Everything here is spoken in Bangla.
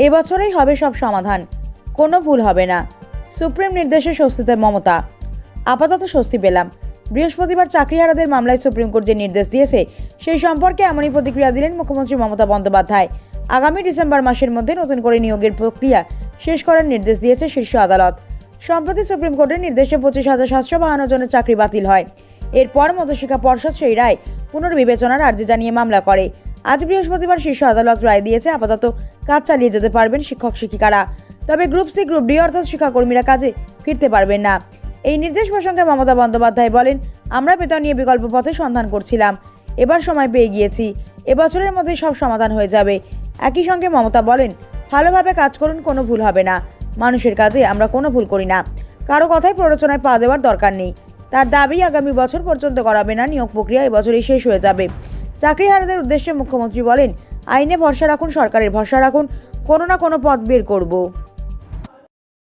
এবছরেই হবে সব সমাধান, কোনো ভুল হবে না। সুপ্রিম নির্দেশে স্বস্তিতে মমতা। আপাতত স্বস্তি পেলাম। বৃহস্পতিবার চাকরিহারাদের মামলায় সুপ্রিম কোর্ট যে নির্দেশ দিয়েছে সেই সম্পর্কে এমনই প্রতিক্রিয়া দিলেন মুখ্যমন্ত্রী মমতা বন্দ্যোপাধ্যায়। আগামী ডিসেম্বর মাসের মধ্যে নতুন করে নিয়োগের প্রক্রিয়া শেষ করার নির্দেশ দিয়েছে শীর্ষ আদালত। সম্প্রতি সুপ্রিম কোর্টের নির্দেশে 25,752 জনের চাকরি বাতিল হয়। এরপর মধ্যশিক্ষা পর্ষদ সেই রায় পুনর্বিবেচনার আর্জি জানিয়ে মামলা করে। আজ বৃহস্পতিবার শীর্ষ আদালত রায় দিয়েছে আপাতত কাজ চালিয়ে যেতে পারবেন শিক্ষক শিক্ষিকারা, তবে গ্রুপ সি গ্রুপ ডি অর্থাৎ শিক্ষাকর্মীরা কাজে ফিরতে পারবেন না। এই নির্দেশ প্রসঙ্গে মমতা বন্দ্যোপাধ্যায় বলেন, আমরা বেতন নিয়ে বিকল্প পথে সন্ধান করছিলাম, এবার সময় পেয়ে গিয়েছি, এবছরের মধ্যে সব সমাধান হয়ে যাবে। একই সঙ্গে মমতা বলেন, ভালোভাবে কাজ করুন, কোনো ভুল হবে না। মানুষের কাজে আমরা কোনো ভুল করি না, কারো কথায় প্ররোচনায় পা দেওয়ার দরকার নেই। তার দাবি আগামী বছর পর্যন্ত করাবে না, নিয়োগ প্রক্রিয়া এবছরই শেষ হয়ে যাবে। চাকরিহারাদের উদ্দেশ্যে মুখ্যমন্ত্রী বলেন, আইনে ভরসা রাখুন, সরকারের ভরসা রাখুন, কোনো না কোনো পথ বের করব।